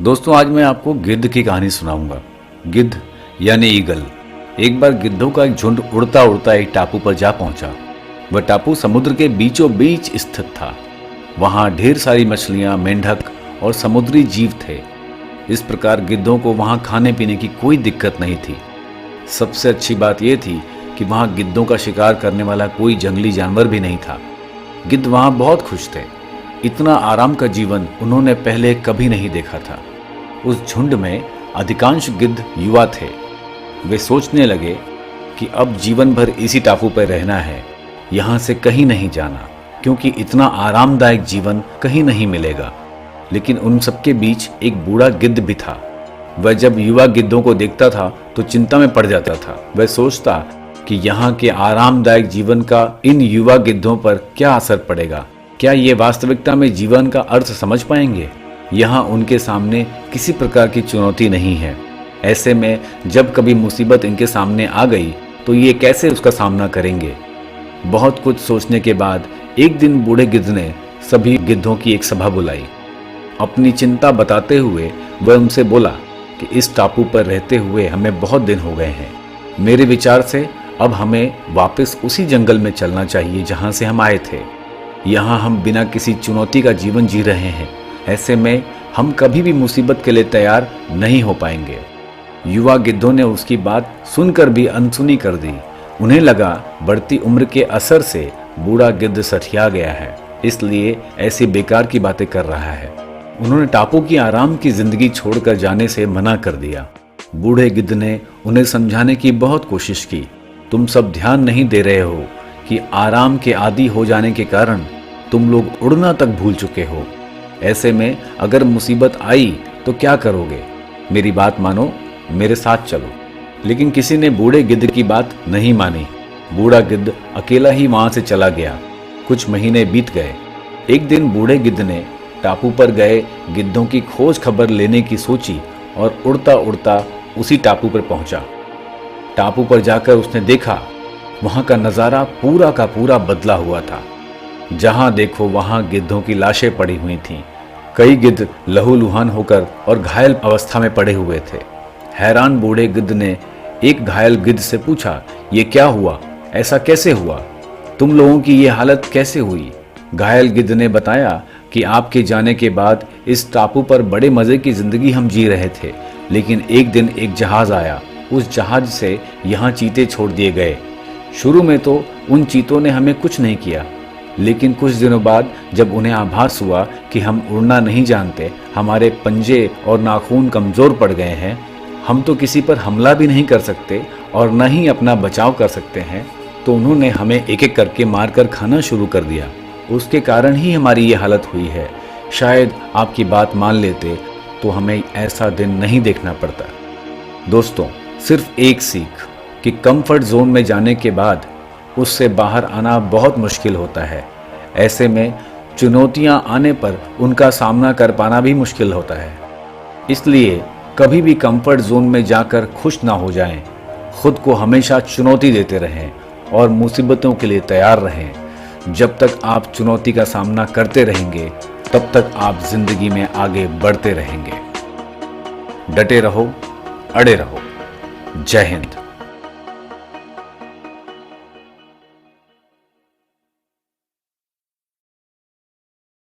दोस्तों, आज मैं आपको गिद्ध की कहानी सुनाऊंगा। गिद्ध यानी ईगल। एक बार गिद्धों का एक झुंड उड़ता उड़ता एक टापू पर जा पहुंचा। वह टापू समुद्र के बीचों बीच स्थित था। वहां ढेर सारी मछलियां, मेंढक और समुद्री जीव थे। इस प्रकार गिद्धों को वहां खाने पीने की कोई दिक्कत नहीं थी। सबसे अच्छी बात यह थी कि वहां गिद्धों का शिकार करने वाला कोई जंगली जानवर भी नहीं था। गिद्ध वहां बहुत खुश थे। इतना आराम का जीवन उन्होंने पहले कभी नहीं देखा था। उस झुंड में अधिकांश गिद्ध युवा थे। वे सोचने लगे कि अब जीवन भर इसी टापू पर रहना है, यहाँ से कहीं नहीं जाना, क्योंकि इतना आरामदायक जीवन कहीं नहीं मिलेगा। लेकिन उन सबके बीच एक बूढ़ा गिद्ध भी था। वह जब युवा गिद्धों को देखता था तो चिंता में पड़ जाता था। वह सोचता कि यहाँ के आरामदायक जीवन का इन युवा गिद्धों पर क्या असर पड़ेगा। क्या ये वास्तविकता में जीवन का अर्थ समझ पाएंगे? यहाँ उनके सामने किसी प्रकार की चुनौती नहीं है। ऐसे में जब कभी मुसीबत इनके सामने आ गई तो ये कैसे उसका सामना करेंगे? बहुत कुछ सोचने के बाद एक दिन बूढ़े गिद्ध ने सभी गिद्धों की एक सभा बुलाई। अपनी चिंता बताते हुए वह उनसे बोला कि इस टापू पर रहते हुए हमें बहुत दिन हो गए हैं। मेरे विचार से अब हमें वापस उसी जंगल में चलना चाहिए जहाँ से हम आए थे। यहाँ हम बिना किसी चुनौती का जीवन जी रहे हैं। ऐसे में हम कभी भी मुसीबत के लिए तैयार नहीं हो पाएंगे। युवा गिद्धों ने उसकी बात सुनकर भी अनसुनी कर दी। उन्हें लगा बढ़ती उम्र के असर से बूढ़ा गिद्ध सठिया गया है, इसलिए ऐसी बेकार की बातें कर रहा है। उन्होंने टापू की आराम की जिंदगी छोड़कर जाने से मना कर दिया। बूढ़े गिद्ध ने उन्हें समझाने की बहुत कोशिश की। तुम सब ध्यान नहीं दे रहे हो कि आराम के आदी हो जाने के कारण तुम लोग उड़ना तक भूल चुके हो। ऐसे में अगर मुसीबत आई तो क्या करोगे? मेरी बात मानो, मेरे साथ चलो। लेकिन किसी ने बूढ़े गिद्ध की बात नहीं मानी। बूढ़ा गिद्ध अकेला ही वहां से चला गया। कुछ महीने बीत गए। एक दिन बूढ़े गिद्ध ने टापू पर गए गिद्धों की खोज खबर लेने की सोची और उड़ता उड़ता उसी टापू पर पहुंचा। टापू पर जाकर उसने देखा वहां का नजारा पूरा का पूरा बदला हुआ था। जहां देखो वहां गिद्धों की लाशें पड़ी हुई थीं। कई गिद्ध लहूलुहान होकर और घायल अवस्था में पड़े हुए थे। हैरान बूढ़े गिद्ध ने एक घायल गिद्ध से पूछा, ये क्या हुआ? ऐसा कैसे हुआ? तुम लोगों की ये हालत कैसे हुई? घायल गिद्ध ने बताया कि आपके जाने के बाद इस टापू पर बड़े मजे की जिंदगी हम जी रहे थे, लेकिन एक दिन एक जहाज आया। उस जहाज से यहाँ चीते छोड़ दिए गए। शुरू में तो उन चीतों ने हमें कुछ नहीं किया, लेकिन कुछ दिनों बाद जब उन्हें आभास हुआ कि हम उड़ना नहीं जानते, हमारे पंजे और नाखून कमजोर पड़ गए हैं, हम तो किसी पर हमला भी नहीं कर सकते और न ही अपना बचाव कर सकते हैं, तो उन्होंने हमें एक एक करके मारकर खाना शुरू कर दिया। उसके कारण ही हमारी ये हालत हुई है। शायद आपकी बात मान लेते तो हमें ऐसा दिन नहीं देखना पड़ता। दोस्तों, सिर्फ एक सीख कि कंफर्ट जोन में जाने के बाद उससे बाहर आना बहुत मुश्किल होता है। ऐसे में चुनौतियां आने पर उनका सामना कर पाना भी मुश्किल होता है। इसलिए कभी भी कंफर्ट जोन में जाकर खुश ना हो जाएं। खुद को हमेशा चुनौती देते रहें और मुसीबतों के लिए तैयार रहें। जब तक आप चुनौती का सामना करते रहेंगे, तब तक आप जिंदगी में आगे बढ़ते रहेंगे। डटे रहो, अड़े रहो। जय हिंद।